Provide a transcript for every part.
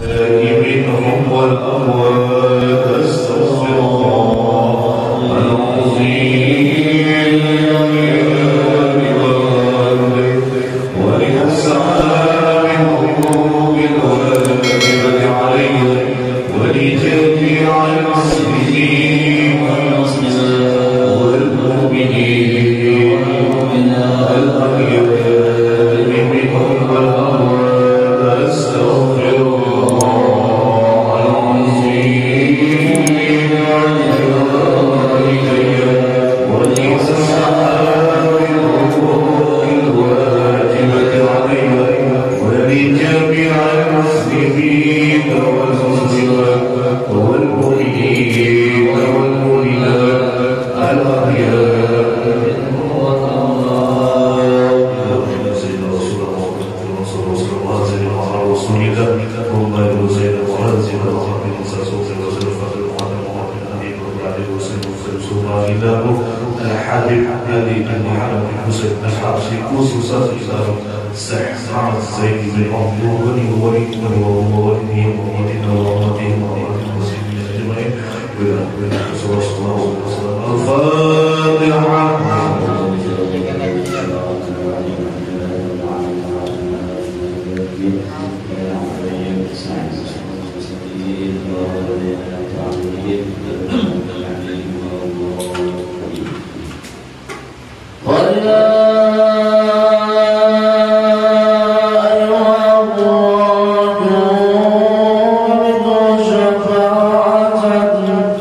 منهم والأموات أستغفر الله العظيم ولأسعى من حقوق الواجبة عليه ولجميع المسلمين والمؤمنين الأحياء منهم والأموات أستغفر الله العظيم ولأسعى من حقوق الواجبة عليه ولجميع المسلمين والمسلمات والمؤمنين والمؤمنات الأحياء منهم والأموات سيدنا رسول الله صلى الله عليه وسلم وعلى رسول الله اللهم يا سيدنا محمد سيدنا محمد صلى الله عليه وسلم فاطر محمد محمد عليه وعلى وسلم سبحان الله الحبيب هذه المحمد حسين الحبشي خصوصا إلى سحر الزيد بن عبد الغني وولي وولي وولدنا وولدهم وولد المسلمين أجمعين صلى الله عليه وسلم الفاتحة شفاعة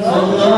الله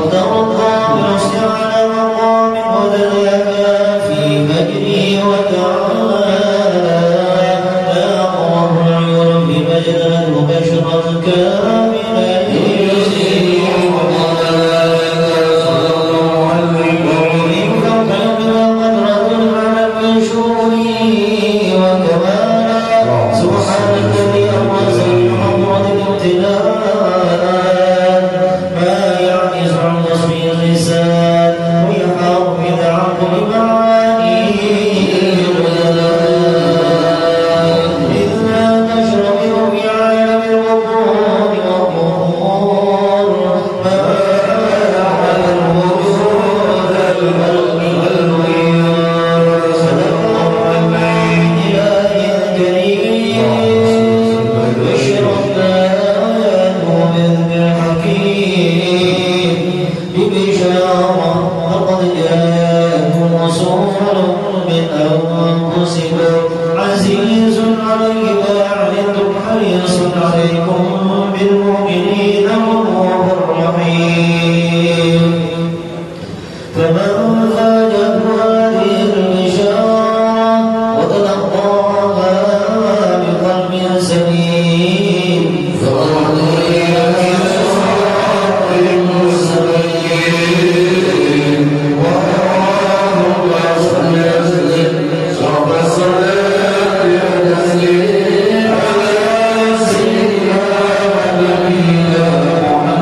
وترضى بنفسي على مقام ودلاك مقسط عزيز عليه ما عنتم حريص عليكم بالمؤمنين رؤوف رحيم فمن فاجأه هذه البشارى وتلقاها بقلب سليم فقد إلى صراط مستقيم اللهم صل وسلم صلى الصلاة والتسليم على سيدنا ونبينا محمد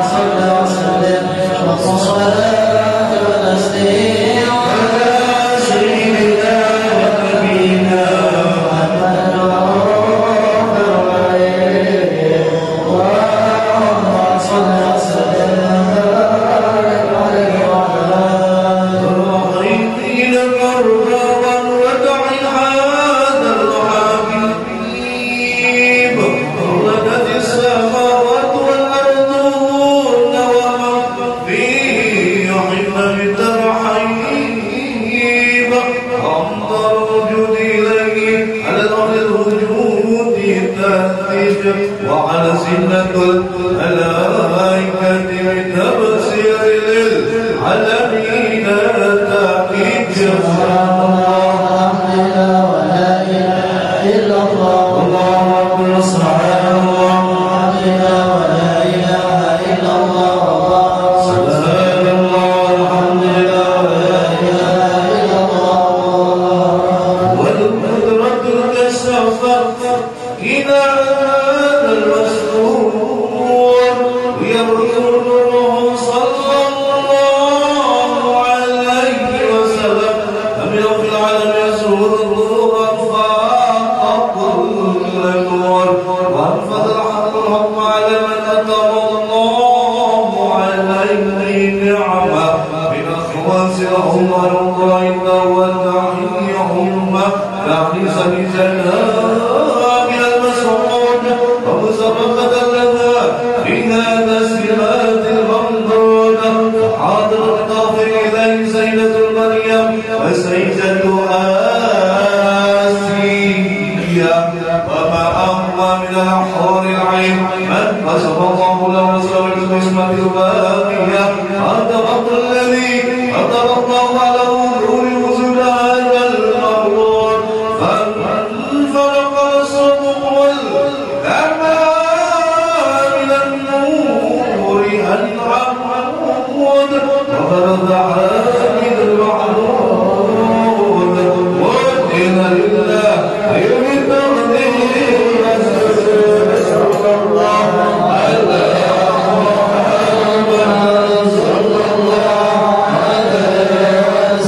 صل وسلم وصلاة ونسليم الصفات الباقية خاتم الذي خطب الله على نور وزن هذا المخلوق فانفرق الصدق والأمان من النور أنعم محمود وفرض حامد المحمود وإن لله خير التقدير صلى الله على محمد صلى الله عليه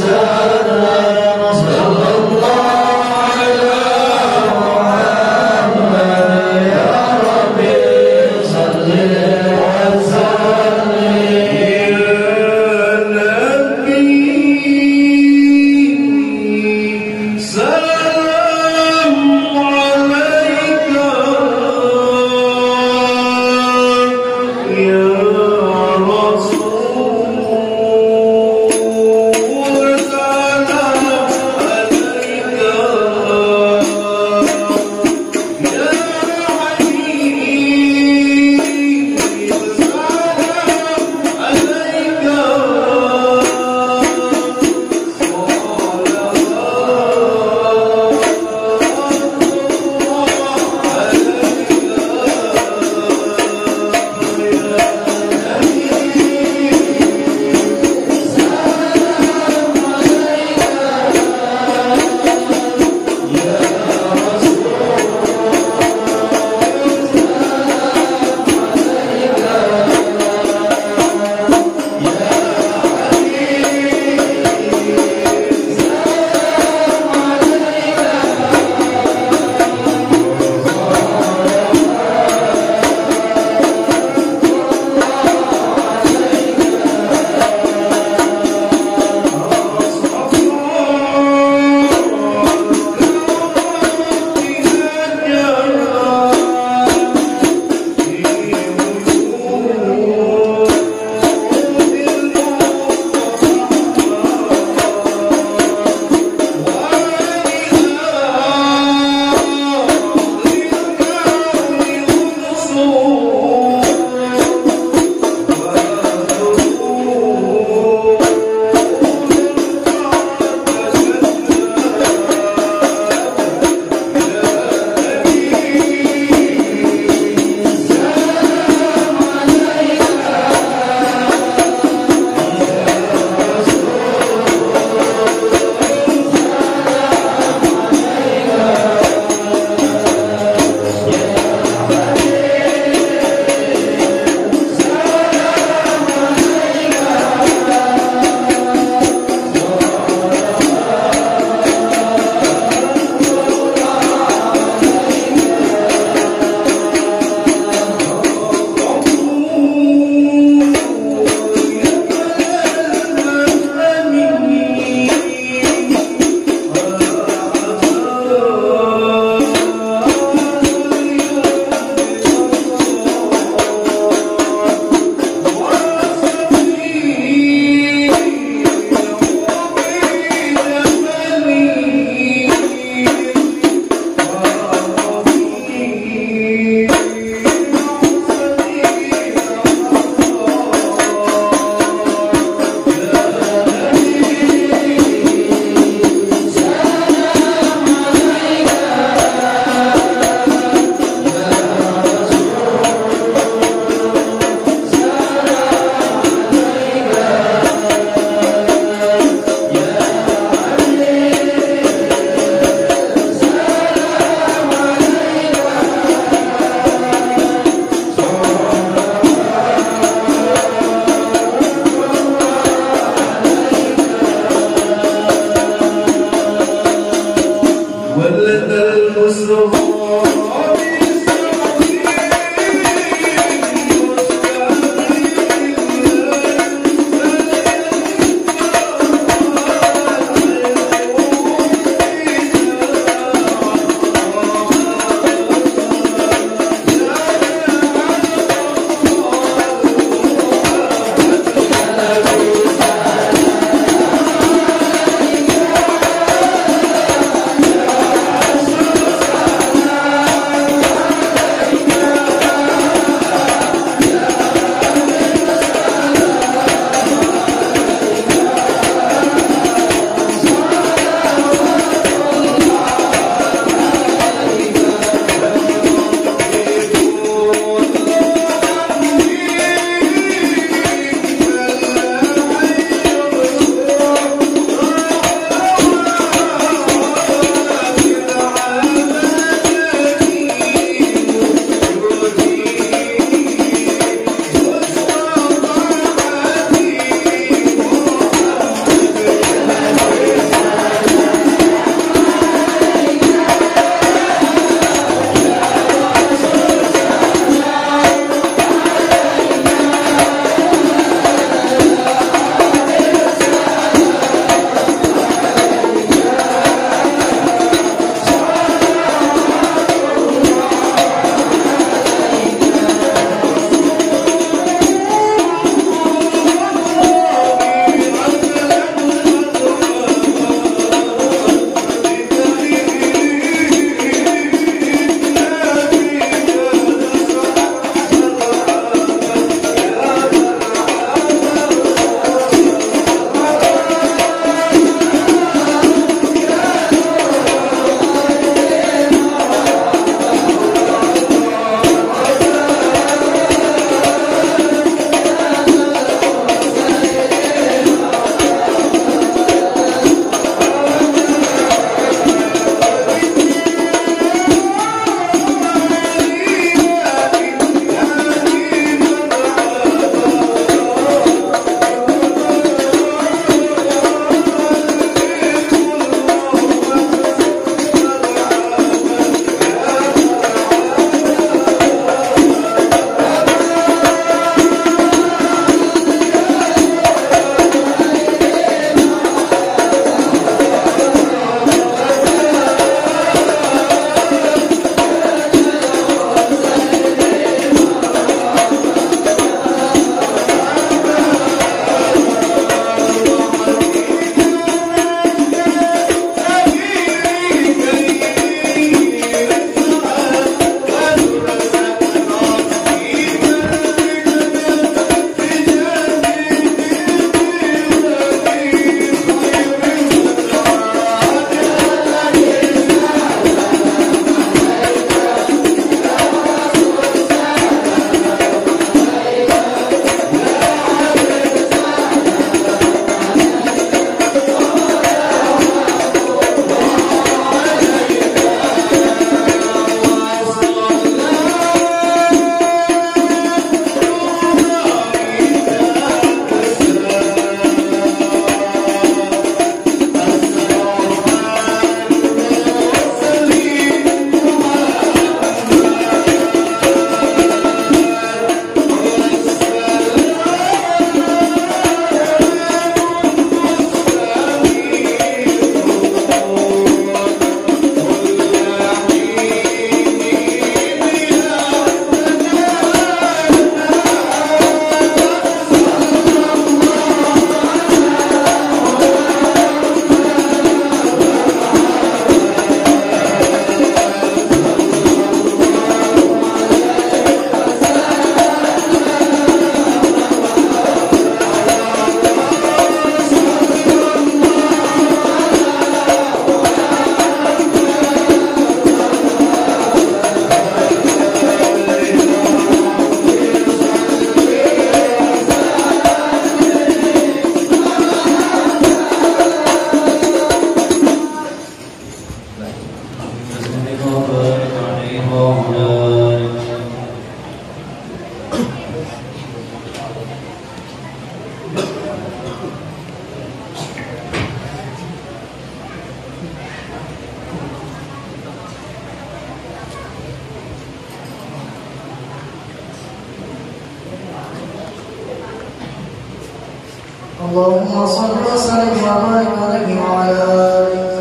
اللهم صل وسلم وبارك عليه وعلى آله.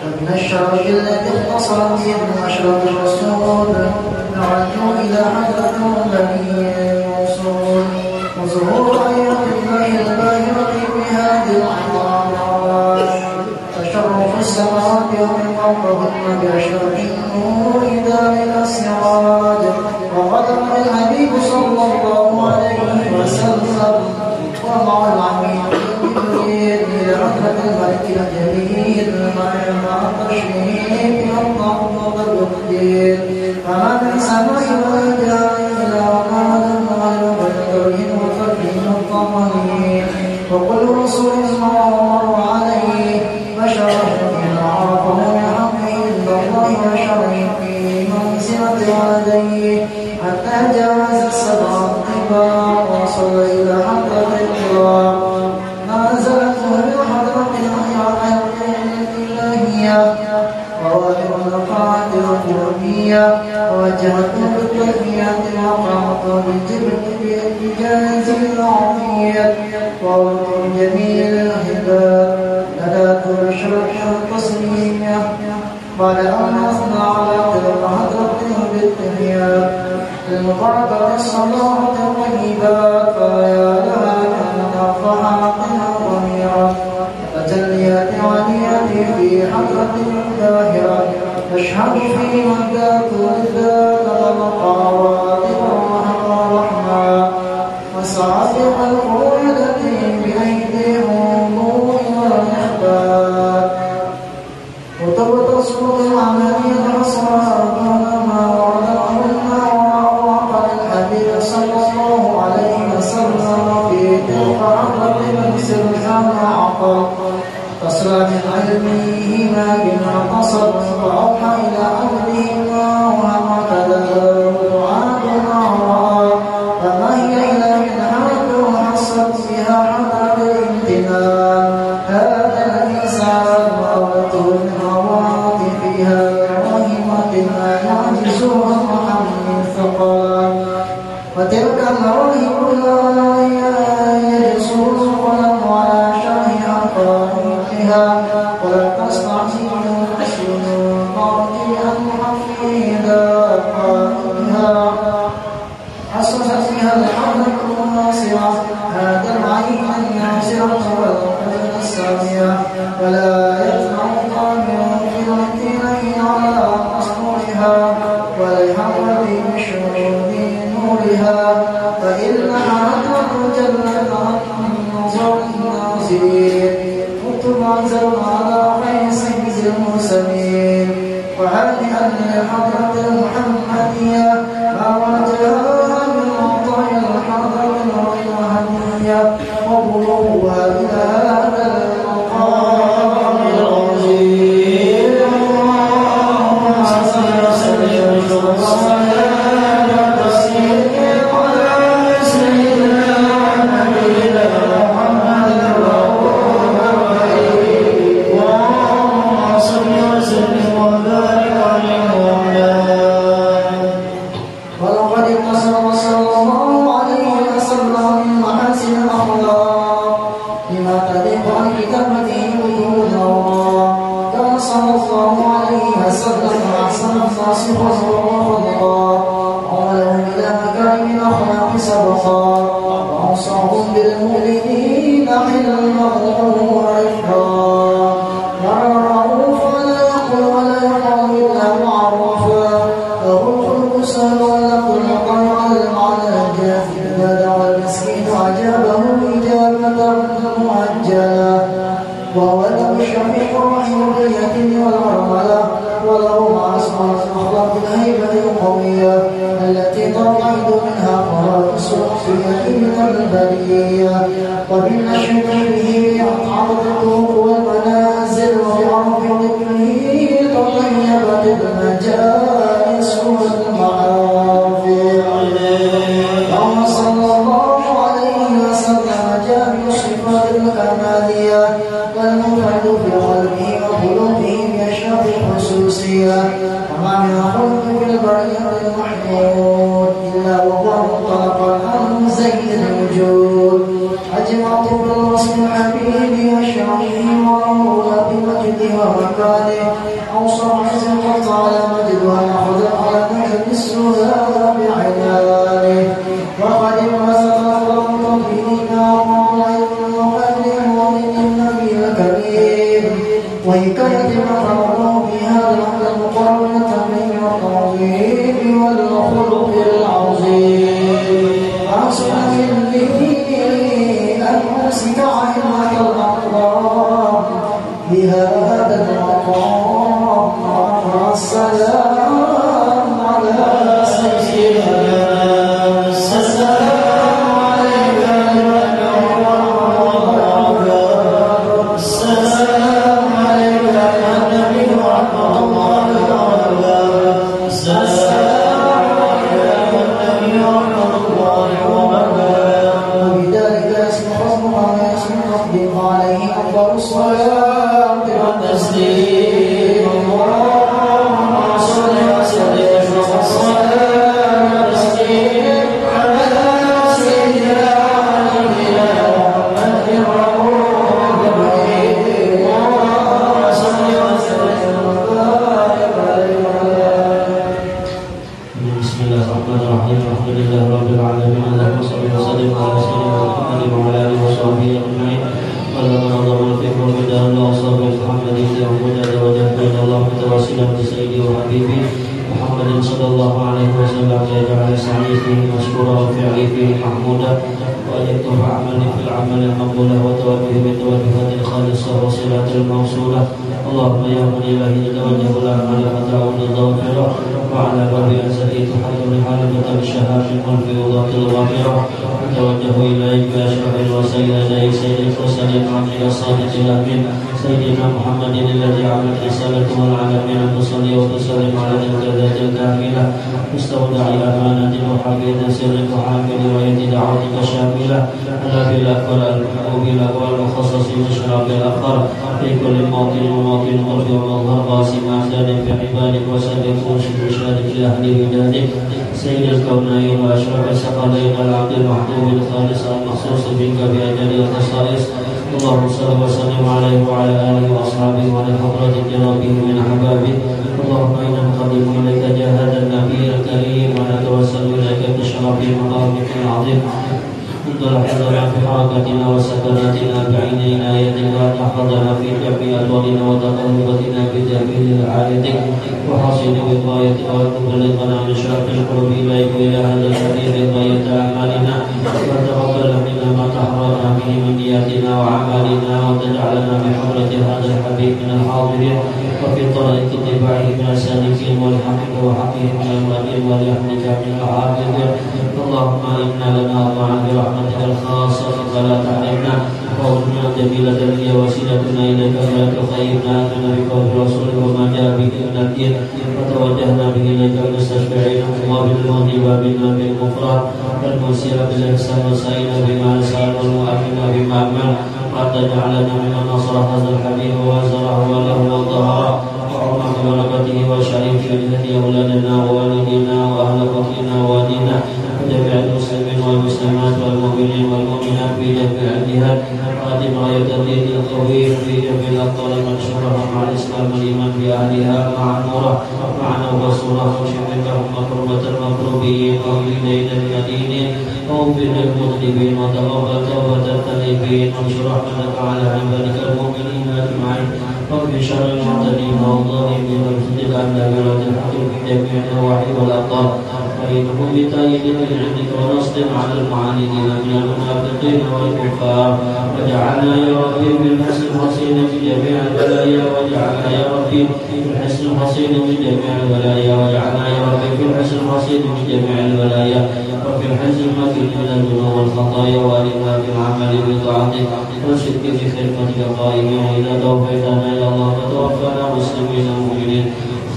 ومن الشرف الذي اختصر به أشرف الرسول نعلم إلى حضرة النبي الوصول وظهور آيات الله الباهرة بهذه الأعمال تشرف السماوات ومن فوقهن بأشرف النور ذلك السراج وقدم الحبيب صلى الله عليه وسلم ومع العميد الجليل إلى حضرة الملك الجليل مع التشريف والتعظيم والتقدير فما من سماء ولا جاء إلى وقال غير بالكره وفكه الطمانين وكل رسول مر عليه بشره بما عرفه من حقه إلا الله وشره في منزلة ولديه حتى جاوز السبع الطباع وصل إلى حضرة الكرام نازلته بحضرة الإلهية وواجب الطاعة الربوبية ووجهته بالتحيات وقامته بالإجاز العظيم ووجه جميل الهدى نداة الشرح التصميم بعد أن أثنى على تلك حضرته بالتحيات المباركة الصلاة الطيبات فيا لها من فرحاتها ضميرا تجليات عاليات في حضرة الظاهرة تشهد في مهدات الذات المقارات والرحمة وصادق القول التي بأيديهم نور والإخبار وتبتصر العملية أسرارنا ما ورد وقال الحبيب صلى الله عليه وسلم في تلك حضرة من سرها عقل تصل من علمهما بما قصد وأوحى إلى عبدهما وهكذا دعاء الله فما هي إلا من حرب وحصت بها حضرة الامتنان هذا الإنسان وأوته من عواطفها رحمة ما يعجزها محمد ثقلا وتلك المواهب لا يجسر القلم على شرح حقائقها ولا تستعجل الحسن باطئا محفظا قائلها حصلت فيها الحضرة الناصرة هذا العين الناصرة والقلب السامية ولا يجمع قامع في الامتنان على أسطورها وليحظ بشهود نورها فإنها تجلت عن نظر الناظرين وتبعثر على قيس المرسلين وهانئا للحضرة المحمدية ما وجهها من عطايا الحضرة الرحمانية وبلوغها إلى هذا المقام العظيم اللهم صل وسلم وأوصاهم بالمؤمنين حلما ورفقا والرؤوف لا يقل ولا يقل إلا معروفا له الخلق سهل ولكل طير المعنى الجاف إذا والمسكين عجبه إجابة مؤجلا وهو له الشفيق الرحيم باليتيم والأرملة وله مع اسماء الأخلاق الهيبة القوية التي ترتعد منها فرائص في من البرية وبالنشر به أطعمت الطرق والمنازل وبعرف ذكره تطيبت المجالس والمعافي اللهم صلى الله عليه وسلم جامع الصفات الكمالية والمفرد في قلبه وقلوبه بأشرف الخصوصية وما من خلق في البرية المحمود إلا وهو منطلقا عن زين الوجود أجمعت مكانه أو صرعة قد على مجدها خلق لك مثل هذا بعيانه وقد رزق الله تنبينا وقد المؤمن النبي الكريم وحكاية مكرمه بهذا المقارنة بين التعظيم والخلق العظيم أحسن به أن أمسك عينك الأقوام بهذا المقام مع السلام على سيدنا سيدنا محمد الذي عمت رسالته العالمين المصلي وتسلم على الجزاء الكاملة مستودع أمانة وحفيظ سرك وحامل رواية دعوتك شاملة على بالأكبر المحبوب الأول وخصص مشرب الأخر في كل موطن وموطن قرب ومظهر قاسم أمداد في عبادك وسلم مرشد وشارك لأهل بلادك سيد الكونين وأشرف ثقلين العبد المحبوب الخالص المخصوص بك بأجل الخصائص اللهم صل وسلم عليه وعلى آله وأصحابه وعلى حضرة ربه من أحبابه اللهم إنا نقدم إليك جهاد النبي الكريم ونتوسل إليك بشرف مقامك العظيم انظر حضرنا في حركاتنا وسكناتنا بعين عنايتك وأن تحفظنا في جميع أدوارنا وتقربتنا بجميل رعايتك وحسن وقايتك وأن تبلغنا من شرف القرب إليك إلى هذا الحديث غاية أعمالنا وتقبل منا ما تحررنا به من نياتنا وأعمالنا وتجعلنا بحضرة هذا الحبيب من الحاضرين وفي طريق اتباعه من السالكين والحقك وحقه من المؤمنين ولحمدك من العابدين اللهم إنا لنا طاعا برحمتك الخاصة فلا تحرمنا وأرجونا جميلة هي وسيلتنا إليك فلا تخيبنا أننا بقول رسولك وما جاء به من الدين وتوجهنا به إليك المستشفعين مقابل المغضب بنا بالغفران والمسير بالإحسان وسائل بما نسأل والمؤمن بما أمن قد تجعلنا ممن نصر هذا الحبيب وزرعه وله وظهره وعظم بركته وشريف جنة أولادنا ووالدينا وأهل فضلنا ووالدينا وجميع المسلمين والمسلمات والمؤمنين والمؤمنات في جميع الجهات خاتم راية الدين القوي في جميع الأبطال منشورها مع الإسلام والإيمان بأهلها مع نوره مع نور صورة وشفق لهم مكرمة المكروبين وبالدين المدينين وأوفر المذنبين وتقبل توبة التائبين وانشر رحمتك على عبادك المؤمنين أجمعين وفي شر المعتدين والظالمين وارزقك أن بلاد الحق في جميع النواحي والأبطال فإنهم بتأييد من عندك ونصر على المعاندين من المنافقين والكفار وجعلنا يا ربي بالحسن الحصين في جميع البلايا وجعلنا يا ربي بالحسن الحصين في جميع البلايا وجعلنا يا ربي بالحسن الحصين في جميع البلايا وفي الحزن المكين من الذنوب والخطايا وأرنا بالعمل بطاعتك والصدق في خدمتك قائمين إذا توفيتنا يا الله فتوفنا مسلمين مؤمنين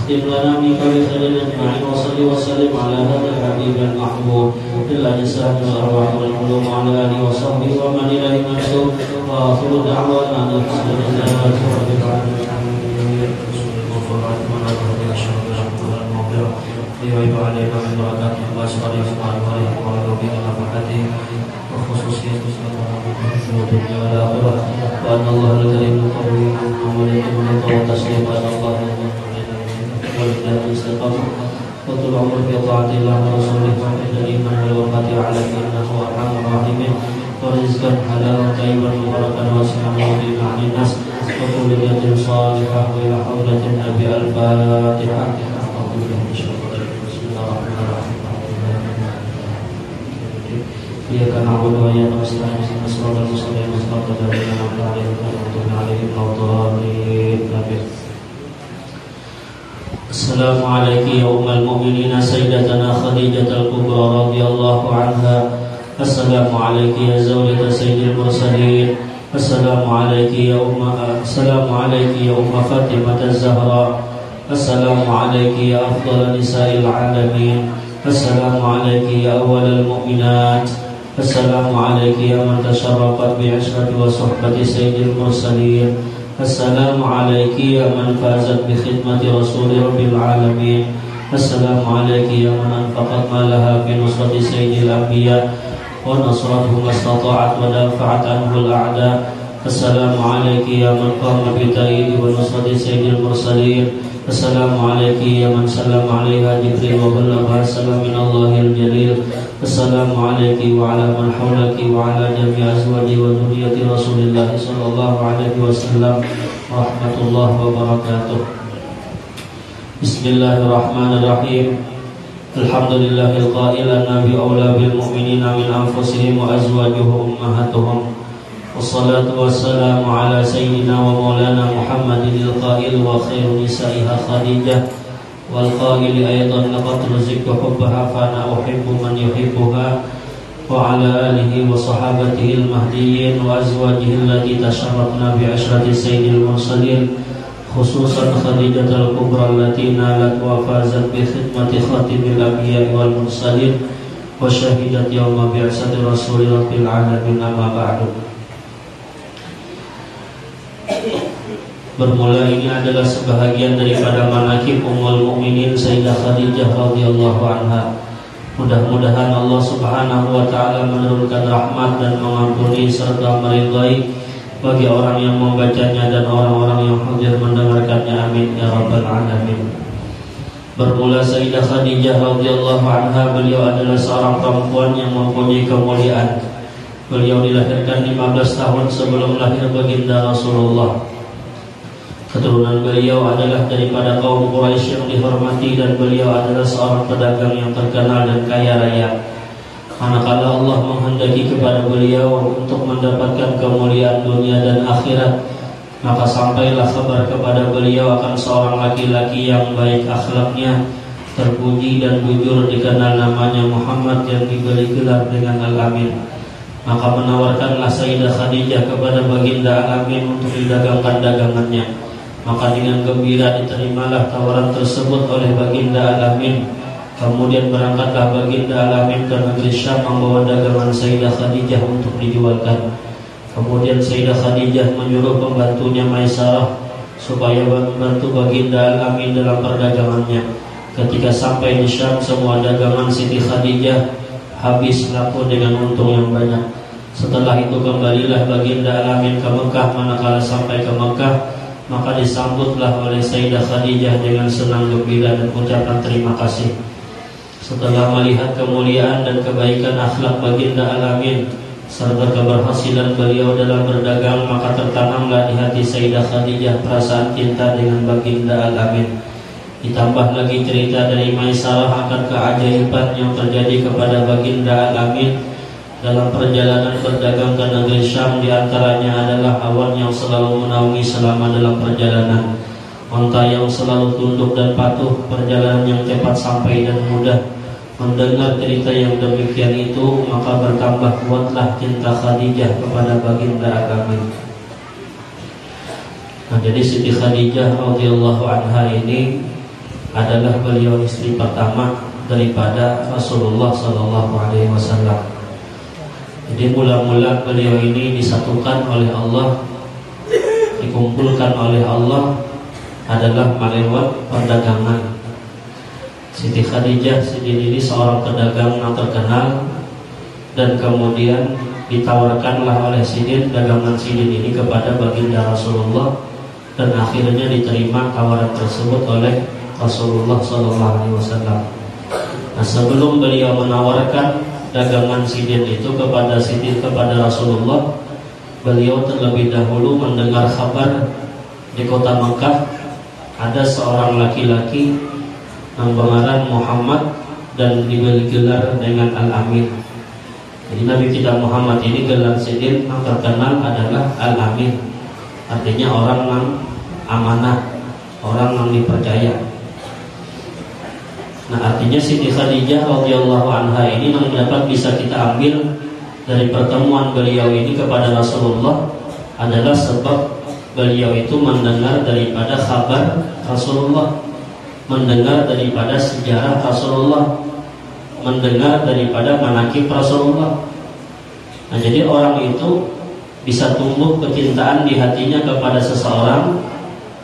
اختم لنا منك بخير اجمعين وصل وسلم على هذا الحبيب المحبوب للأجساد والأرواح والقلوب وعلى آله وصحبه ومن إليه منسوب وآخر دعوانا أن الحمد لله رب العالمين ويعيب علينا من بركاته وأسراره وأنواره وعلومه ونفحاته وخصوصيته الدنيا والآخرة وأن الله الكريم القوي وملائكته وتسليم على الله ولله الاستقامة وطول العمر في طاعة الله ورسوله وحسن الإيمان والوفاة على إنه أرحم الراحمين ورزقا حلالا طيبا مباركا واسعا ومضيئا عن الناس وكلية صالحة وإلى حضرة النبي الفاتحة. إياك نعبد وإياك نستعين اهدنا الصراط المستقيم صراط الذين أنعمت عليهم غير المغضوب عليهم ولا الضالين آمين. السلام عليك يا أم المؤمنين سيدتنا خديجة الكبرى رضي الله عنها. السلام عليك يا زوجة سيد المرسلين. السلام عليك يا أم فاطمة الزهراء. السلام عليك يا أفضل نساء العالمين. السلام عليك يا أول المؤمنات. السلام عليك يا من تشرفت بعشرة وصحبة سيد المرسلين. السلام عليك يا من فازت بخدمة رسول رب العالمين. السلام عليك يا من أنفقت مالها في نصرة سيد الأنبياء ونصرته ما استطاعت ودافعت عنه الأعداء. السلام عليك يا من قام بتأييد ونصرة سيد المرسلين. السلام عليك يا من سلم عليها جبريل وبلغها السلام من الله الجليل. السلام عليك وعلى من حولك وعلى جميع أزواج وذرية رسول الله صلى الله عليه وسلم ورحمة الله وبركاته. بسم الله الرحمن الرحيم. الحمد لله القائل النبي أولى بالمؤمنين من أنفسهم وأزواجه أمهاتهم. والصلاة والسلام على سيدنا ومولانا محمد القائل وخير نسائها خديجة والقائل أيضا لقد رزقت حبها فأنا أحب من يحبها وعلى آله وصحابته المهديين وأزواجه التي تشرفنا بعشرة سيد المرسلين خصوصا خديجة الكبرى التي نالت وفازت بخدمة خاتم الأنبياء والمرسلين وشهدت يوم بعثة رسول رب العالمين. أما بعد. Bermula ini adalah sebahagian daripada manaqib Ummul Mukminin Sayyidah Khadijah radhiyallahu anha. Mudah-mudahan Allah Subhanahu wa taala menurunkan rahmat dan mengampuni serta meridai bagi orang yang membacanya dan orang-orang yang hadir mendengarkannya. Amin ya rabbal alamin. Bermula Sayyidah Khadijah radhiyallahu anha, beliau adalah seorang perempuan yang mempunyai kemuliaan. Beliau dilahirkan 15 tahun sebelum lahir baginda Rasulullah. Keturunan beliau adalah daripada kaum Quraisy yang dihormati dan beliau adalah seorang pedagang yang terkenal dan kaya raya. Manakala Allah menghendaki kepada beliau untuk mendapatkan kemuliaan dunia dan akhirat, maka sampailah kabar kepada beliau akan seorang laki-laki yang baik akhlaknya, terpuji dan jujur, dikenal namanya Muhammad yang diberi gelar dengan Al-Amin. Maka menawarkanlah Sayyidah Khadijah kepada baginda Al-Amin untuk didagangkan dagangannya. Maka dengan gembira diterimalah tawaran tersebut oleh baginda Al-Amin. Kemudian berangkatlah baginda Al-Amin ke negeri Syam membawa dagangan Sayyidah Khadijah untuk dijualkan. Kemudian Sayyidah Khadijah menyuruh pembantunya Maisarah supaya membantu baginda Al-Amin dalam perdagangannya. Ketika sampai di Syam, semua dagangan Siti Khadijah habis laku dengan untung yang banyak. Setelah itu kembalilah baginda Al-Amin ke Mekah. Manakala sampai ke Mekah, maka disambutlah oleh Sayyidah Khadijah dengan senang gembira dan ucapan terima kasih. Setelah melihat kemuliaan dan kebaikan akhlak baginda Al-Amin serta keberhasilan beliau dalam berdagang, maka tertanamlah di hati Sayyidah Khadijah perasaan cinta dengan baginda Al-Amin. Ditambah lagi cerita dari Maisarah akan keajaiban yang terjadi kepada baginda Al-Amin dalam perjalanan berdagang ke negeri Syam. Di antaranya adalah awan yang selalu menaungi selama dalam perjalanan, onta yang selalu tunduk dan patuh, perjalanan yang cepat sampai dan mudah. Mendengar cerita yang demikian itu, maka bertambah kuatlah cinta Khadijah kepada baginda Al-Amin. Nah, jadi Siti Khadijah radhiyallahu anha ini adalah beliau istri pertama daripada Rasulullah sallallahu alaihi wasallam. Jadi mula-mula beliau ini disatukan oleh Allah, dikumpulkan oleh Allah adalah melewat perdagangan. Siti Khadijah sendiri seorang pedagang yang terkenal dan kemudian ditawarkanlah oleh Sidin dagangan Sidin ini kepada baginda Rasulullah, dan akhirnya diterima tawaran tersebut oleh Rasulullah SAW. Nah, sebelum beliau menawarkan dagangan Sidin itu kepada Rasulullah, beliau terlebih dahulu mendengar kabar di kota Mekah ada seorang laki-laki yang bernama Muhammad dan diberi gelar dengan Al-Amin. Jadi Nabi kita Muhammad ini gelar Sidin yang terkenal adalah Al-Amin, artinya orang yang amanah, orang yang dipercaya. Nah, artinya Siti Khadijah radhiyallahu anha ini yang dapat bisa kita ambil dari pertemuan beliau ini kepada Rasulullah adalah sebab beliau itu mendengar daripada kabar Rasulullah, mendengar daripada sejarah Rasulullah, mendengar daripada manaqib Rasulullah. Nah, jadi orang itu bisa tumbuh kecintaan di hatinya kepada seseorang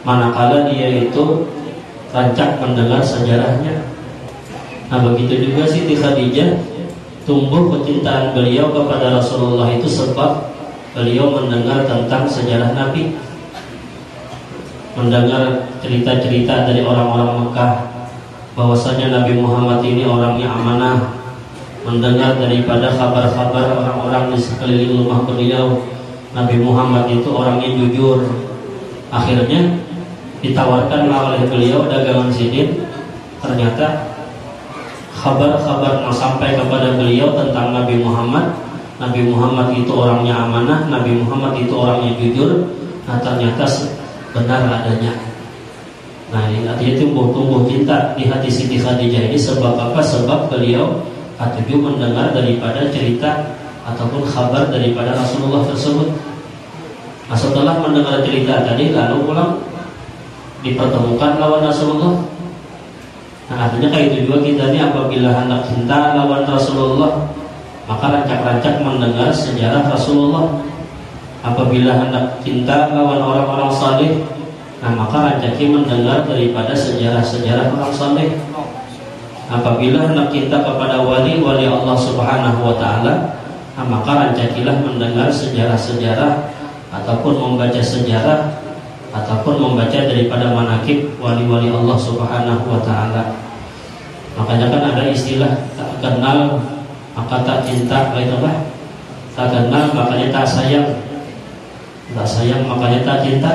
manakala dia itu rancak mendengar sejarahnya. Nah, begitu juga Siti Khadijah tumbuh kecintaan beliau kepada Rasulullah itu sebab beliau mendengar tentang sejarah Nabi, mendengar cerita-cerita dari orang-orang Mekah bahwasanya Nabi Muhammad ini orangnya amanah, mendengar daripada kabar-kabar orang-orang di sekeliling rumah beliau Nabi Muhammad itu orangnya jujur. Akhirnya ditawarkanlah oleh beliau dagangan Sidin. Ternyata kabar-kabar yang sampai kepada beliau tentang Nabi Muhammad itu orangnya amanah, Nabi Muhammad itu orangnya jujur. Nah, ternyata benar adanya. Nah, ini artinya tumbuh cinta di hati Siti Khadijah ini sebab apa? Sebab beliau katuju mendengar daripada cerita ataupun kabar daripada Rasulullah tersebut. Nah, setelah mendengar cerita tadi lalu pulang dipertemukan lawan Rasulullah. Nah, artinya kayak itu juga kita ini apabila hendak cinta lawan Rasulullah, maka rancak-rancak mendengar sejarah Rasulullah. Apabila hendak cinta lawan orang-orang saleh, nah maka rancaki mendengar daripada sejarah-sejarah orang saleh. Apabila hendak cinta kepada wali-wali Allah Subhanahu wa taala, nah maka rancakilah mendengar sejarah-sejarah ataupun membaca sejarah ataupun membaca daripada manaqib wali-wali Allah Subhanahu wa taala. Makanya kan ada istilah tak kenal maka tak cinta, itu apa? Tak kenal makanya tak sayang. Tak sayang makanya tak cinta.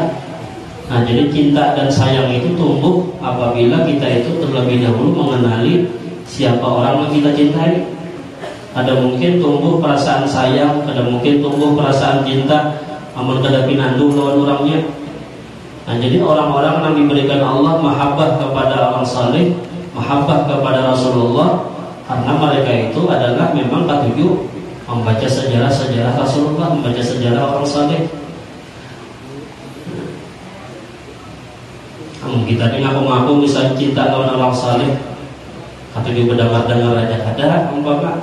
Nah, jadi cinta dan sayang itu tumbuh apabila kita itu terlebih dahulu mengenali siapa orang yang kita cintai. Ada mungkin tumbuh perasaan sayang, ada mungkin tumbuh perasaan cinta, amun kada pinandu lawan orangnya. Nah, jadi orang-orang yang diberikan Allah mahabbah kepada orang saleh, mahabbah kepada Rasulullah, karena mereka itu adalah memang katuju membaca sejarah-sejarah Rasulullah, membaca sejarah orang saleh. Kita ini ngaku-ngaku misalnya cinta lawan orang saleh, katuju mendengar-dengar aja kada, umpama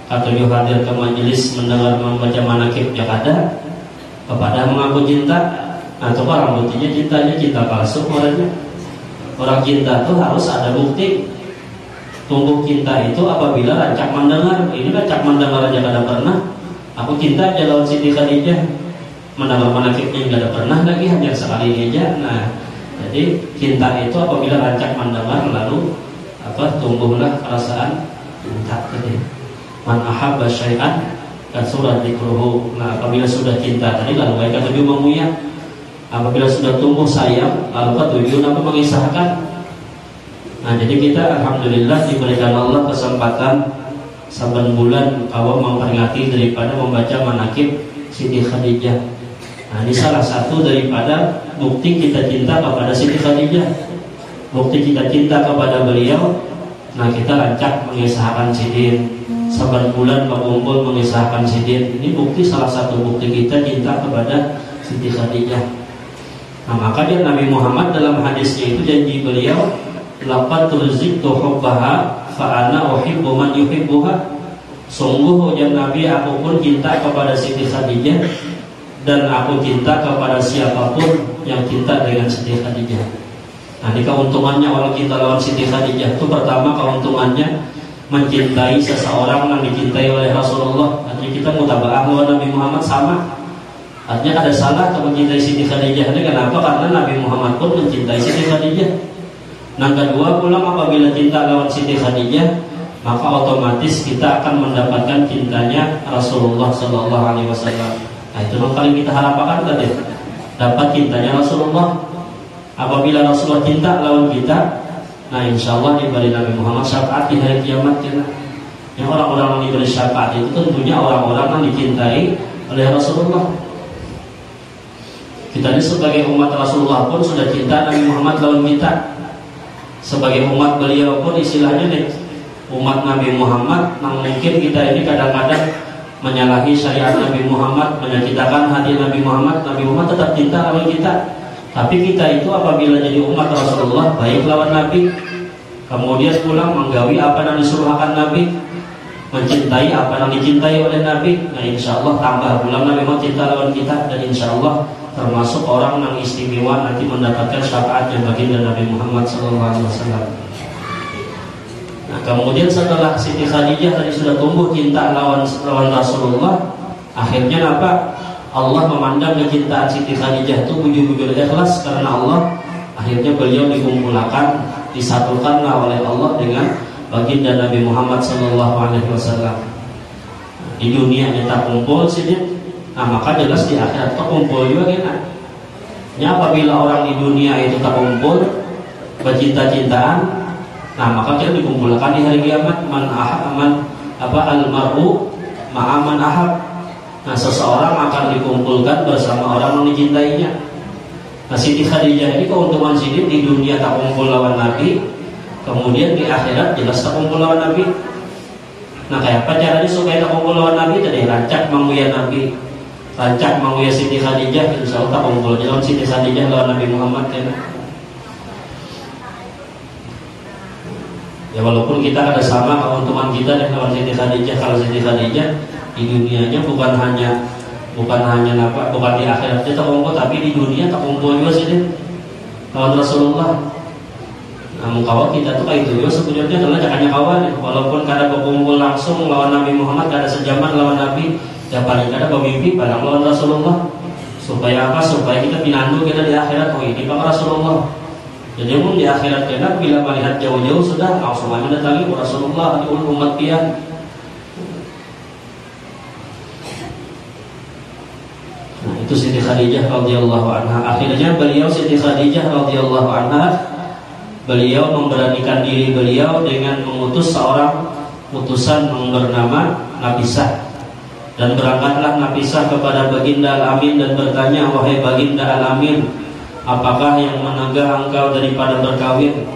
katuju hadir ke majelis mendengar membaca manaqib ya kada, kepada mengaku cinta. Nah, itu orang buktinya cintanya cinta palsu orangnya. Orang cinta itu harus ada bukti. Tumbuh cinta itu apabila rancak mendengar. Ini rancak mendengar aja kada pernah. Aku cinta aja lawan Siti Khadijah, mendengar manaqibnya enggak ada pernah lagi, hanya sekali aja. Nah, jadi cinta itu apabila rancak mendengar lalu tumbuhlah perasaan cinta tadi. Man ahabba syai'an kasura dzikruhu. Nah, apabila sudah cinta tadi lalu mereka tujuh memuja. Apabila sudah tumbuh sayang lalu tujuan apa mengisahkan. Nah, jadi kita alhamdulillah diberikan Allah kesempatan saban bulan awal memperingati daripada membaca manaqib Siti Khadijah. Nah, ini salah satu daripada bukti kita cinta kepada Siti Khadijah, bukti kita cinta kepada beliau. Nah, kita rancak mengisahkan Sidin, saban bulan berkumpul mengisahkan Sidin. Ini bukti, salah satu bukti kita cinta kepada Siti Khadijah. Nah, maka dia Nabi Muhammad dalam hadisnya itu janji beliau, laqad turziktu hubbaha fa ana uhibbu man yuhibbuha. Sungguh ujar Nabi, aku pun cinta kepada Siti Khadijah dan aku cinta kepada siapapun yang cinta dengan Siti Khadijah. Nah, ini keuntungannya orang kita lawan Siti Khadijah itu pertama keuntungannya mencintai seseorang yang dicintai oleh Rasulullah. Artinya kita mutaba'ah lawan Nabi Muhammad sama. Artinya ada salah atau mencintai Siti Khadijah ini kenapa? Karena Nabi Muhammad pun mencintai Siti Khadijah. Yang kedua, pulang apabila cinta lawan Siti Khadijah, maka otomatis kita akan mendapatkan cintanya Rasulullah Sallallahu Alaihi Wasallam. Nah itu yang paling kita harapkan tadi, dapat cintanya Rasulullah. Apabila Rasulullah cinta lawan kita, nah insya Allah diberi Nabi Muhammad syafaat di hari kiamat kita. Yang orang-orang yang diberi syafaat itu tentunya orang-orang yang dicintai oleh Rasulullah. Kita ini sebagai umat Rasulullah pun sudah cinta Nabi Muhammad lawan kita. Sebagai umat beliau pun istilahnya nih, umat Nabi Muhammad yang mungkin kita ini kadang-kadang menyalahi syariat Nabi Muhammad, menyakitkan hati Nabi Muhammad. Nabi Muhammad tetap cinta lawan kita. Tapi kita itu apabila jadi umat Rasulullah baik lawan Nabi, kemudian pulang menggawi apa yang disuruhkan Nabi, mencintai apa yang dicintai oleh Nabi. Nah insya Allah tambah pulang Nabi Muhammad cinta lawan kita, dan insya Allah termasuk orang yang istimewa nanti mendapatkan syafaatnya baginda Nabi Muhammad SAW. Nah kemudian setelah Siti Khadijah tadi sudah tumbuh cinta lawan Rasulullah, akhirnya apa? Allah memandang kecintaan Siti Khadijah itu bujur-bujur ikhlas karena Allah. Akhirnya beliau dikumpulkan, disatukanlah oleh Allah dengan baginda Nabi Muhammad SAW. Di dunia kita kumpul sini. Nah maka jelas di akhirat terkumpul juga kan. Ya apabila orang di dunia itu terkumpul bercinta-cintaan, nah maka kita dikumpulkan di hari kiamat. Al-mar'u ma'aman ahab. Nah seseorang akan dikumpulkan bersama orang yang dicintainya. Nah Siti Khadijah ini keuntungan sini di dunia terkumpul lawan Nabi, kemudian di akhirat jelas terkumpul lawan Nabi. Nah kayak apa caranya supaya terkumpul lawan Nabi? Tadi rancak menguya Nabi, rancak menguya Siti Khadijah, insya Allah terkumpul lawan Siti Khadijah lawan Nabi Muhammad ya. Ya walaupun kita ada sama keuntungan kita dengan Siti Khadijah. Kalau Siti Khadijah di dunianya bukan hanya di akhiratnya terkumpul, tapi di dunia terkumpul juga sini lawan Rasulullah. Namun kawan kita tuh kayak itu juga sebenarnya adalah jangannya kawan ya. Walaupun kada berkumpul langsung lawan Nabi Muhammad, kada sejaman lawan Nabi, ya paling kada bermimpi barang lawan Rasulullah. Supaya apa? Supaya kita pinandu kita di akhirat. Oh ini Pak Rasulullah. Jadi pun di akhirat kita bila melihat jauh-jauh sudah langsung mendatangi Rasulullah di umat dia. Nah itu Siti Khadijah radhiyallahu anha. Akhirnya beliau Siti Khadijah radhiyallahu anha, beliau memberanikan diri beliau dengan mengutus seorang utusan yang bernama Nabisah. Dan berangkatlah Nabisah kepada Baginda Al-Amin dan bertanya, wahai Baginda Al-Amin, apakah yang menegah engkau daripada berkawin?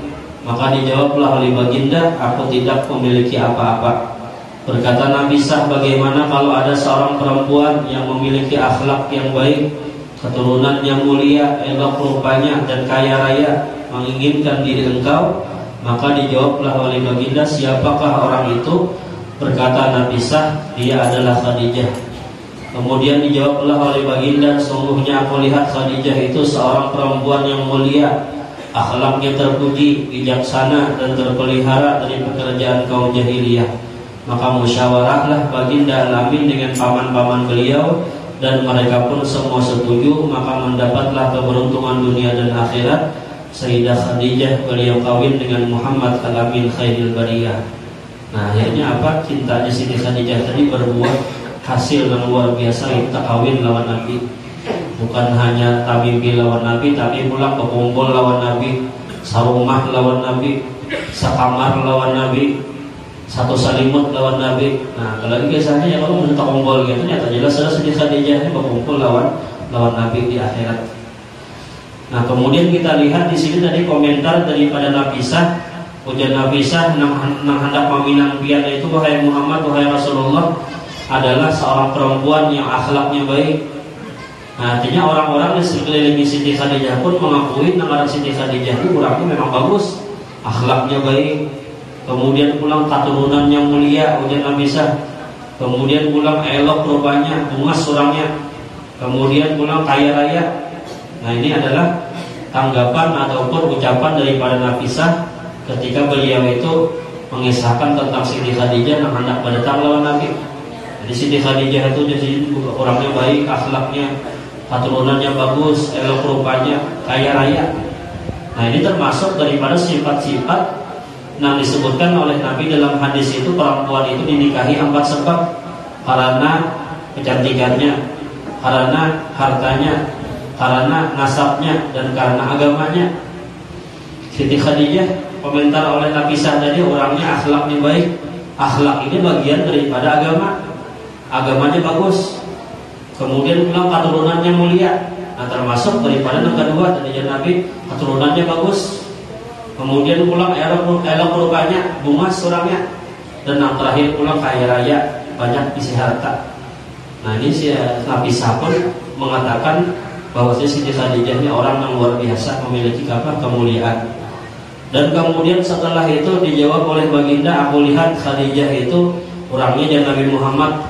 Maka dijawablah oleh Baginda, aku tidak memiliki apa-apa. Berkata Nabisah, bagaimana kalau ada seorang perempuan yang memiliki akhlak yang baik, keturunan yang mulia, elok rupanya dan kaya raya, menginginkan diri engkau? Maka dijawablah oleh Baginda, siapakah orang itu? Berkata Nabisah, dia adalah Khadijah. Kemudian dijawablah oleh Baginda, sungguhnya aku lihat Khadijah itu seorang perempuan yang mulia, akhlaknya terpuji, bijaksana dan terpelihara dari pekerjaan kaum jahiliyah. Maka musyawarahlah Baginda Al-Amin dengan paman-paman beliau, dan mereka pun semua setuju. Maka mendapatlah keberuntungan dunia dan akhirat. Sayyidah Khadijah beliau kawin dengan Muhammad Al-Amin Khairil Bariyah. Nah akhirnya apa? Cintanya Siti Khadijah tadi berbuah hasil yang luar biasa. Kita kawin lawan Nabi, bukan hanya tamimpi lawan Nabi, tapi pulang berkumpul lawan Nabi, sarumah lawan Nabi, sakamar lawan Nabi, satu salimut lawan Nabi. Nah kalau biasanya ya kalau menentang kumpul gitu, ternyata jelas Siti Khadijah ini berkumpul lawan Nabi di akhirat. Nah kemudian kita lihat di sini tadi komentar daripada Nabisah. Ujian Nabisah nang hendak meminang pian itu, wahai Muhammad, wahai Rasulullah, adalah seorang perempuan yang akhlaknya baik. Nah artinya orang-orang di sekeliling Siti Khadijah pun mengakui nama Siti Khadijah itu orangnya memang bagus, akhlaknya baik. Kemudian pulang keturunan yang mulia, ujian Nabisah. Kemudian pulang elok rupanya, bungas orangnya. Kemudian pulang kaya raya. Nah ini adalah tanggapan ataupun ucapan daripada Nabisah ketika beliau itu mengisahkan tentang Siti Khadijah yang hendak berdatang lawan Nabi. Jadi Siti Khadijah itu jadi orangnya baik, akhlaknya, keturunannya bagus, elok rupanya, kaya raya. Nah ini termasuk daripada sifat-sifat yang disebutkan oleh Nabi dalam hadis itu, perempuan itu dinikahi 4 sebab. Karena kecantikannya, karena hartanya, karena nasabnya, dan karena agamanya. Siti Khadijah komentar oleh Nabi tadi orangnya akhlaknya baik. Akhlak ini bagian daripada agama. Agamanya bagus. Kemudian pulang keturunannya mulia. Nah termasuk daripada yang kedua tadi Nabi, keturunannya bagus. Kemudian pulang elok rupanya, bungas orangnya. Dan yang terakhir pulang kaya raya, banyak isi harta. Nah ini si Nabi pun mengatakan bahwa Siti Khadijah ini orang yang luar biasa, memiliki kemuliaan. Dan kemudian setelah itu dijawab oleh baginda, aku lihat Khadijah itu orangnya dan Nabi Muhammad,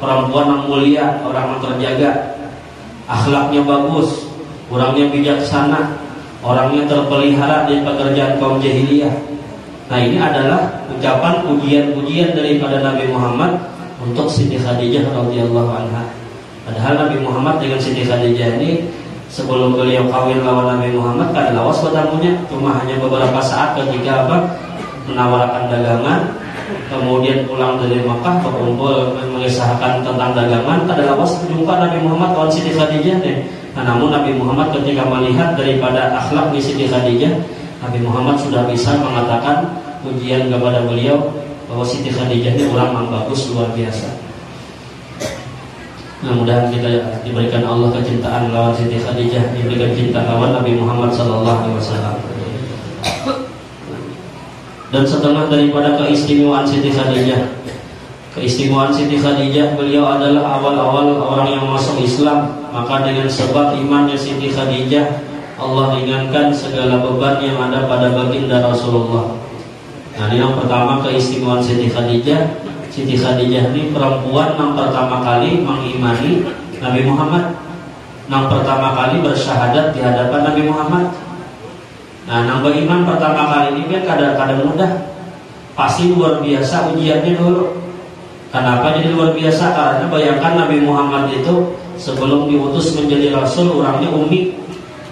perempuan yang mulia, orang yang terjaga, akhlaknya bagus, orangnya bijaksana, orangnya terpelihara dari pekerjaan kaum jahiliyah. Nah ini adalah ucapan pujian-pujian daripada Nabi Muhammad untuk Siti Khadijah radhiyallahu anha. Padahal Nabi Muhammad dengan Siti Khadijah ini sebelum beliau kawin lawan Nabi Muhammad kan lawas bertamunya, cuma hanya beberapa saat ketika menawarkan dagangan, kemudian pulang dari Makkah berkumpul mengisahkan tentang dagangan, kada lawas berjumpa Nabi Muhammad lawan Siti Khadijah deh. Nah, namun Nabi Muhammad ketika melihat daripada akhlak di Siti Khadijah, Nabi Muhammad sudah bisa mengatakan pujian kepada beliau bahwa Siti Khadijah ini orang yang bagus, luar biasa. Mudah-mudahan kita diberikan Allah kecintaan lawan Siti Khadijah, diberikan cinta lawan Nabi Muhammad SAW. Dan setengah daripada keistimewaan Siti Khadijah, keistimewaan Siti Khadijah, beliau adalah awal-awal orang yang masuk Islam. Maka dengan sebab imannya Siti Khadijah, Allah ringankan segala beban yang ada pada baginda Rasulullah. Nah ini yang pertama keistimewaan Siti Khadijah. Siti Khadijah ini perempuan yang pertama kali mengimani Nabi Muhammad, yang pertama kali bersyahadat di hadapan Nabi Muhammad. Nah yang beriman pertama kali ini kan kadang-kadang mudah, pasti luar biasa ujiannya dulu. Kenapa jadi luar biasa? Karena bayangkan Nabi Muhammad itu sebelum diutus menjadi Rasul, orangnya ummi,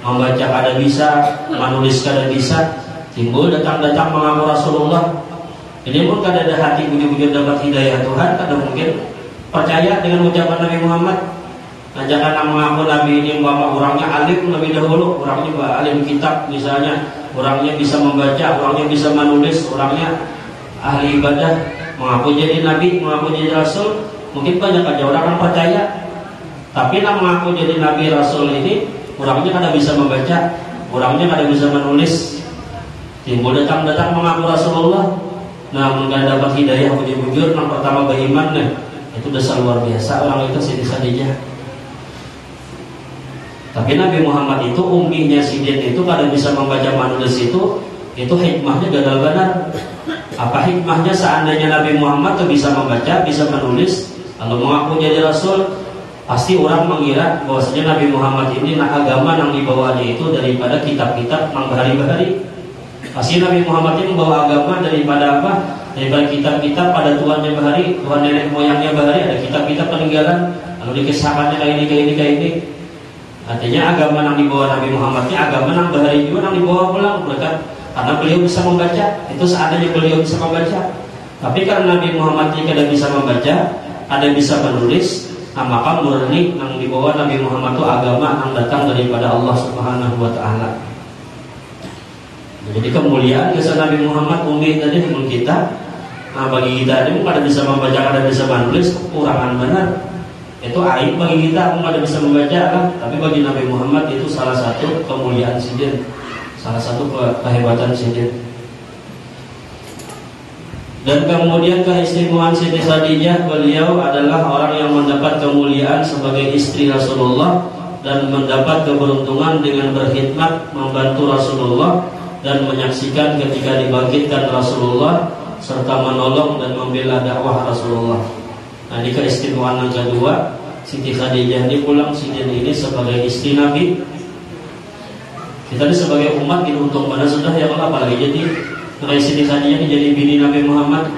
membaca kada bisa, menulis kada bisa. Timbul datang-datang mengaku Rasulullah. Ini pun kada ada hati bujur-bujur dapat hidayah Tuhan, kada mungkin percaya dengan ucapan Nabi Muhammad. Nah jangan mengaku Nabi ini bahwa orangnya alim lebih dahulu, orangnya alim kitab misalnya, orangnya bisa membaca, orangnya bisa menulis, orangnya ahli ibadah, mengaku jadi Nabi, mengaku jadi Rasul. Mungkin banyak aja orang yang percaya. Tapi yang mengaku jadi Nabi Rasul ini orangnya kada bisa membaca, orangnya kada bisa menulis. Timbul datang-datang mengaku Rasulullah. Nah, enggak dapat hidayah bujur-bujur, yang pertama beriman, nah, itu dasar luar biasa orang itu Siti Khadijah. Tapi Nabi Muhammad itu umminya sidin itu kada bisa membaca menulis itu hikmahnya gagal benar. Apa hikmahnya seandainya Nabi Muhammad itu bisa membaca, bisa menulis, kalau mengaku jadi Rasul, pasti orang mengira bahwasanya Nabi Muhammad ini agama yang dibawanya itu daripada kitab-kitab yang bahari-bahari. Pasti Nabi Muhammad ini membawa agama daripada apa? Daripada kitab-kitab pada tuannya bahari, tuan nenek moyangnya bahari, ada kitab-kitab peninggalan, lalu dikisahkannya kayak ini. Artinya agama yang dibawa Nabi Muhammad ini agama yang bahari juga yang dibawa pulang berkat karena beliau bisa membaca. Itu seandainya beliau bisa membaca. Tapi karena Nabi Muhammad ini tidak bisa membaca, ada bisa menulis, nah maka murni yang dibawa Nabi Muhammad itu agama yang datang daripada Allah Subhanahu wa Ta'ala. Jadi kemuliaan kisah Nabi Muhammad ummi tadi dengan kita. Nah bagi kita ini kada bisa membaca, kada bisa menulis, kekurangan benar. Itu aib bagi kita, kada bisa membaca kan. Tapi bagi Nabi Muhammad itu salah satu kemuliaan sidin, salah satu kehebatan sidin. Dan kemudian keistimewaan Siti Khadijah, beliau adalah orang yang mendapat kemuliaan sebagai istri Rasulullah dan mendapat keberuntungan dengan berkhidmat membantu Rasulullah dan menyaksikan ketika dibangkitkan Rasulullah serta menolong dan membela dakwah Rasulullah. Nah di keistimewaan yang kedua, Siti Khadijah ini pulang sidin ini sebagai istri Nabi. Kita ini sebagai umat ini untung mana sudah ya Allah, apalagi jadi Kayak Siti Khadijah jadi bini Nabi Muhammad,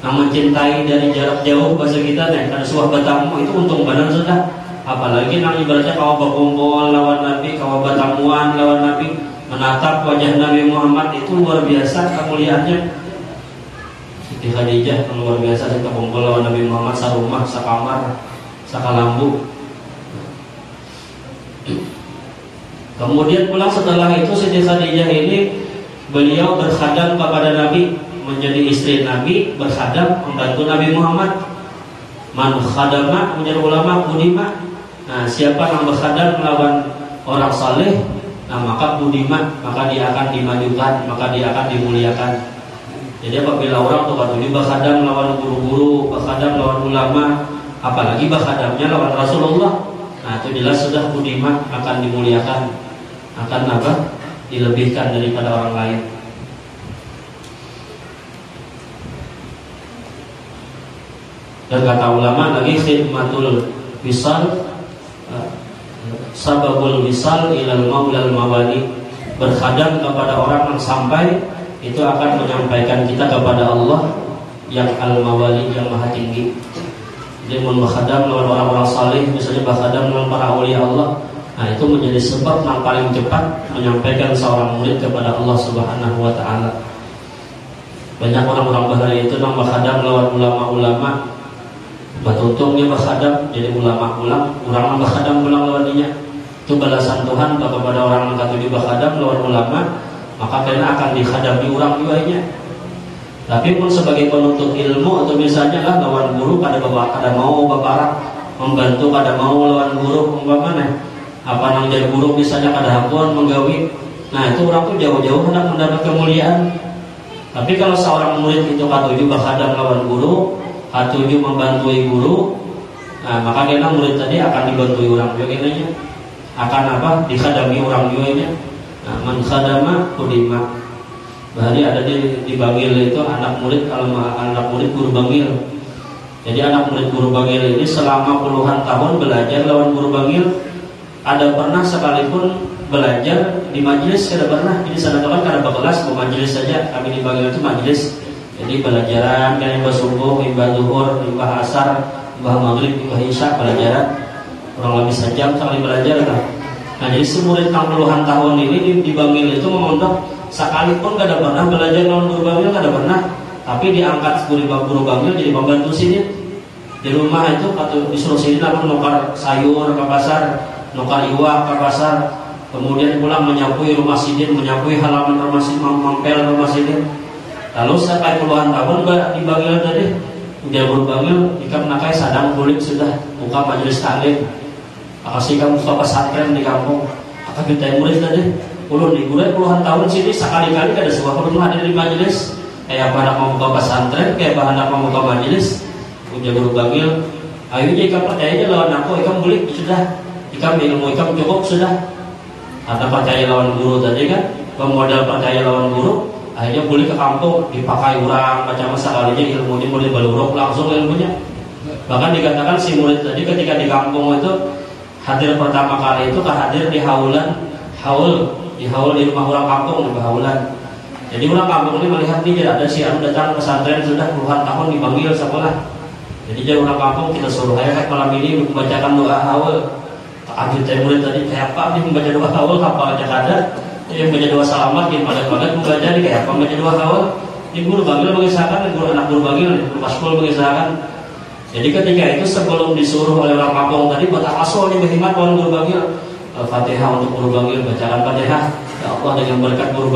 mencintai dari jarak jauh bahasa kita nih, karena suah batamu itu untung benar sudah. Apalagi nang ibaratnya kau berkumpul lawan Nabi, kau bertamuan lawan Nabi, menatap wajah Nabi Muhammad itu luar biasa kemuliaannya. Siti Khadijah luar biasa kita kumpul lawan Nabi Muhammad sarumah, sakamar, sakalambu. Kemudian pulang setelah itu Siti Khadijah ini beliau berkhadam kepada Nabi, menjadi istri Nabi, berkhadam membantu Nabi Muhammad. Man khadama menjadi ulama budima. Nah, siapa yang berkhadam melawan orang saleh, nah maka budima, maka dia akan dimajukan, maka dia akan dimuliakan. Jadi apabila orang tuh katanya berkhadam melawan guru-guru, berkhadam melawan ulama, apalagi berkhadamnya lawan Rasulullah, nah itu jelas sudah budima, akan dimuliakan, akan apa? Dilebihkan daripada orang lain. Dan kata ulama lagi khidmatul wisal sababul wisal ilal maulal mawali, berkhadam kepada orang yang sampai itu akan menyampaikan kita kepada Allah yang al-mawali, yang maha tinggi. Jadi berkhadam lawan orang-orang saleh, misalnya berkhadam lawan para aulia Allah, nah itu menjadi sebab yang paling cepat menyampaikan seorang murid kepada Allah Subhanahu wa ta'ala. Banyak orang-orang bahari itu yang berkhadam lawan ulama-ulama, betuntungnya berkhadam jadi ulama-ulama, orang yang berkhadam ulang lawan dia. Itu balasan Tuhan kepada orang yang kata berkhadam lawan ulama, maka karena akan dikhadami orang juanya. Tapi pun sebagai penuntut ilmu atau misalnya lah lawan guru kada mau bapak membantu, kada mau lawan guru umpamanya apa nang jadi guru misalnya kada hakun menggawi, nah itu orang tuh jauh-jauh hendak mendapat kemuliaan. Tapi kalau seorang murid itu katuju berkhadam lawan guru, katuju membantu guru, nah maka dia murid tadi akan dibantu orang juga nya, akan apa? Dikhadami orang juga nya. Nah, man khadama kudima. Bahari ada di Bangil itu anak murid guru Bangil. Jadi anak murid guru Bangil ini selama puluhan tahun belajar lawan guru Bangil. Ada pernah sekalipun belajar di majelis, kada pernah. Jadi sana kan kada berkelas, ke majelis saja. Kami di Bangil itu majelis. Jadi pelajaran kan imbah subuh, imbah zuhur, imbah asar, imbah maghrib, imbah isya pelajaran. Kurang lebih sejam sekali belajar kan. Nah jadi semurid puluhan tahun ini di Bangil itu memondok, sekalipun kada pernah belajar lawan guru Bangil, kada pernah. Tapi diangkat guru Bangil jadi pembantu sini. Di rumah itu atau disuruh sini apa nukar sayur ke pasar, nukar iwak ke pasar, kemudian pulang menyapui rumah sidin, menyapui halaman rumah sidin, mampel rumah sidin. Lalu sampai puluhan tahun di Bangil tadi, dia guru Bangil jika menakai sadang kulit sudah buka majelis taklim, kasih kamu buka pesantren di kampung, akan kita murid tadi. Ulun di guru puluhan tahun sini sekali-kali ada sebuah ulun hadir di majelis, kayak pada mau buka pesantren, kayak bahan mau buka majelis. Udah guru Bangil, ayo jika percaya lawan aku, ikam boleh sudah. Ikam ilmu ikam cukup sudah. Ada percaya lawan guru tadi kan, pemodal percaya lawan guru, akhirnya boleh ke kampung dipakai orang macam sekalinya ilmunya boleh baluruk langsung ilmunya. Bahkan dikatakan si murid tadi ketika di kampung itu hadir pertama kali itu hadir di haul di rumah orang kampung di haulan. Jadi orang kampung ini melihat dia ada si anu datang pesantren sudah puluhan tahun dipanggil sekolah. Jadi jadi orang kampung kita suruh ayo malam ini membacakan doa haul. Ajut murid tadi kayak apa dia membaca doa haul apa aja ada. Dia membaca doa selamat dia pada membaca di kayak apa membaca doa haul. Ini guru Bangil mengisahkan, guru anak guru Bangil guru paskul mengisahkan. Jadi ketika itu sebelum disuruh oleh orang kampung tadi buat asal ini berkhidmat lawan guru Bangil. Al-Fatihah untuk guru Bangil, bacakan Fatihah. Ya Allah dengan berkat guru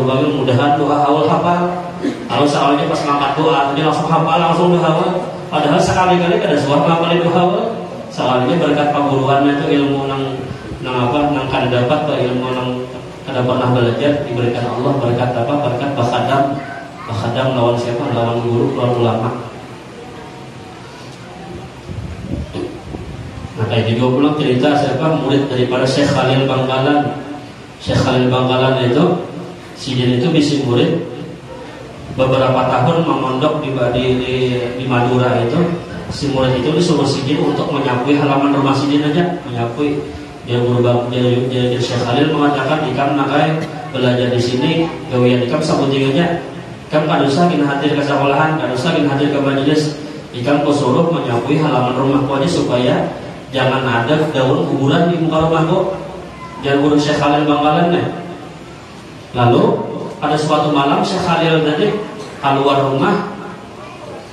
Bangil, mudahan doa haul hafal. Kalau soalnya pas ngangkat doa dia langsung hafal, langsung doa haul. Padahal sekali-kali ada suara ngapalin doa haul. Soalnya berkat paguruannya itu ilmu nang kada dapat ilmu nang kada pernah belajar diberikan Allah berkat apa? Berkat bakhadam lawan siapa? Lawan guru, lawan ulama. Nah kayak juga pulang cerita siapa murid daripada Syekh Khalil Bangkalan. Syekh Khalil Bangkalan itu sidin itu bisi murid beberapa tahun memondok di Madura itu. Si murid itu disuruh sidin untuk menyapui halaman rumah sidin aja, menyapui Dia guru dia Syekh Khalil mengatakan ikam nakai belajar di sini gawian ikam sabutingannya ikam kadosa kena hadir ke sekolahan, kadosa kena hadir ke majelis. Ikam kusuruh menyapu halaman rumahku aja supaya jangan ada daun kuburan di muka rumahku. Jangan guru Syekh Khalil Bangkalan nih. Lalu pada suatu malam Syekh Khalil tadi keluar rumah,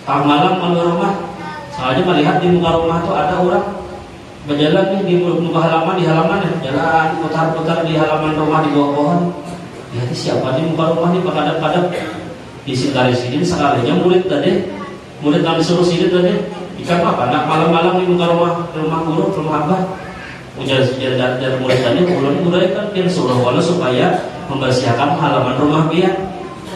malam keluar rumah, soalnya melihat di muka rumah itu ada orang berjalan nih di muka halaman, di halaman ya, jalan putar-putar di halaman rumah di bawah pohon. Lihat siapa di muka rumah nih padam-padam. Disingkari sidin sekalinya murid kami suruh sidin tadi. Ikan apa? Nak malam-malam di muka rumah guru, rumah abah. Ujar dari murid tadi, ulun kan biar suruh wala supaya membersihkan halaman rumah biar.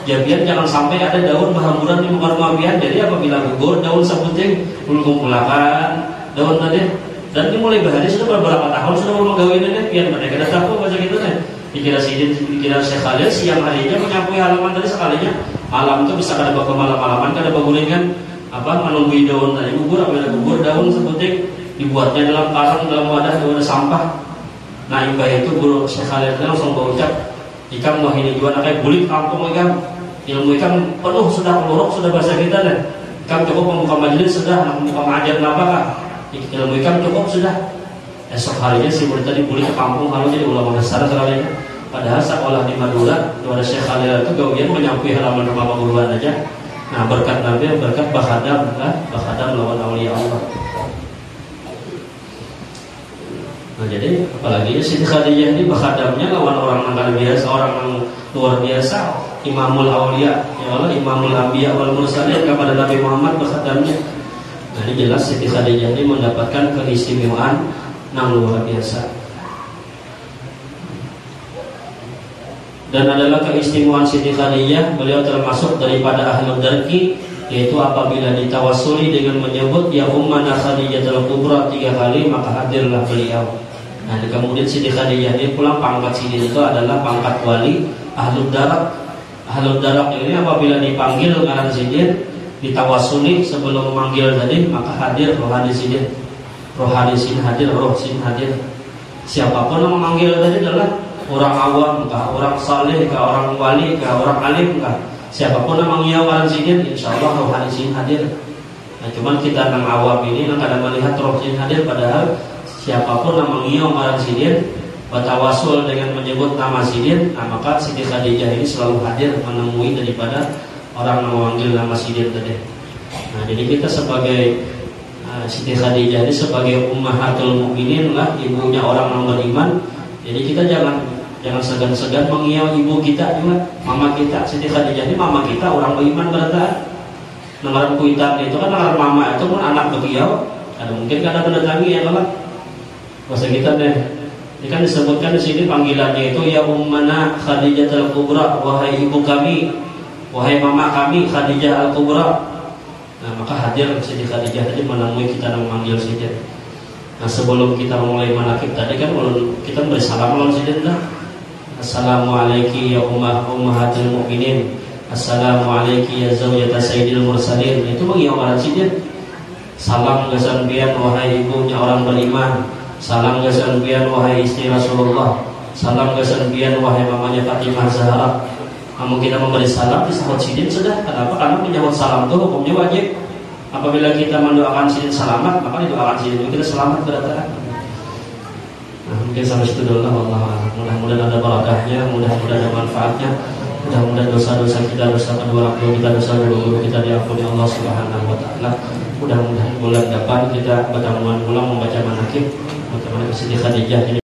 Ya biar jangan sampai ada daun berhamburan di muka rumah biar. Jadi apabila gugur daun sebuting, ulun kumpulkan daun tadi. Dan ini mulai berhari sudah beberapa tahun sudah mau menggawe ini biar mereka dah tahu macam itu nih. Dikira sidin, dikira Syekh Khalil siang harinya menyapu halaman tadi sekalinya. Malam itu bisa kada bawa malam-malaman kada bagulingan menunggu daun tadi gugur, apabila gugur daun sebuting dibuatnya dalam karung, dalam wadah sampah. Nah imbah itu guru Syekh Khalil langsung berucap, ikam mau ini juga kayak bulik kampung ikam, ilmu ikam penuh sudah peluruk sudah bahasa kita nih. Ikam cukup membuka majelis sudah, membuka mengajar apakah? Ilmu ikam cukup sudah. Esok harinya si murid tadi bulik ke kampung lalu jadi ulama besar sekali. Padahal sekolah di Madura, kepada Syekh Khalil itu gawian menyapu halaman rumah perguruan aja. Nah berkat Nabi, berkat Bakhadam lawan awliya Allah. Nah jadi apalagi Siti Khadijah ini Bakhadamnya lawan orang yang biasa, orang yang luar biasa, Imamul Awliya, ya Allah, Imamul Anbiya wal Mursalin kepada Nabi Muhammad Bakhadamnya. Nah ini jelas Siti Khadijah ini mendapatkan keistimewaan yang luar biasa. Dan adalah keistimewaan Siti Khadijah, beliau termasuk daripada ahlul darki, yaitu apabila ditawasuli dengan menyebut ya ummana Khadijatul Kubra 3 kali maka hadirlah beliau. Nah kemudian Siti Khadijah ini pulang pangkat sini itu adalah pangkat wali ahlul darak. Ahlul darak ini apabila dipanggil ngaran sidin, ditawasuli sebelum memanggil tadi maka hadir rohani sidin. Rohani sidin hadir, roh sidin hadir. Siapapun yang memanggil tadi adalah orang awam, kah orang saleh, kah orang wali, kah orang alim, kah siapapun yang mengiau ngaran sidin, insya Allah rohani sidin hadir. Nah cuman kita yang awam ini yang kadang melihat roh sidin hadir, padahal siapapun yang mengiau ngaran sidin bertawasul dengan menyebut nama sidin, nah maka Siti Khadijah ini selalu hadir menemui daripada orang yang memanggil nama sidin tadi. Nah jadi kita sebagai Siti Khadijah ini sebagai ummahatul mukminin lah, ibunya orang yang beriman. Jadi kita jangan segan-segan mengiau ibu kita juga, mama kita. Siti Khadijah ini mama kita orang beriman berarti. Nengaran kuitan itu kan nengaran mama itu pun anak beliau. Ada mungkin kada mendatangi ya kalau bahasa kita deh. Ini kan disebutkan di sini panggilannya itu ya ummana Khadijatul Kubra, wahai ibu kami, wahai mama kami Khadijah Al-Kubra. Nah maka hadir Siti Khadijah tadi menemui kita dan memanggil sidin. Nah sebelum kita mulai manakib tadi kan kita beri salam lawan sidin dah. Assalamualaikum ya ummahatul mukminin. Assalamualaikum ya zaujata sayyidil mursalin. Itu mengiau ngaran sidin. Salam gasambian wahai ibunya orang beriman. Salam gasambian wahai istri Rasulullah. Salam gasambian wahai mamanya Fatimah Zahra. Namun kita memberi salam disebut sidin sudah. Kenapa? Karena menyebut salam itu hukumnya wajib. Apabila kita mendoakan sidin selamat, maka didoakan sidin juga kita selamat berarti. Nah, mungkin sampai situ dulu Allah. Mudah-mudahan ada barakahnya, mudah-mudahan ada manfaatnya, mudah-mudahan dosa-dosa kita, dosa kedua orang tua kita, dosa guru kita diampuni Allah Subhanahu wa taala. Mudah-mudahan bulan depan kita bertemu ulang membaca manakib Siti Khadijah ini.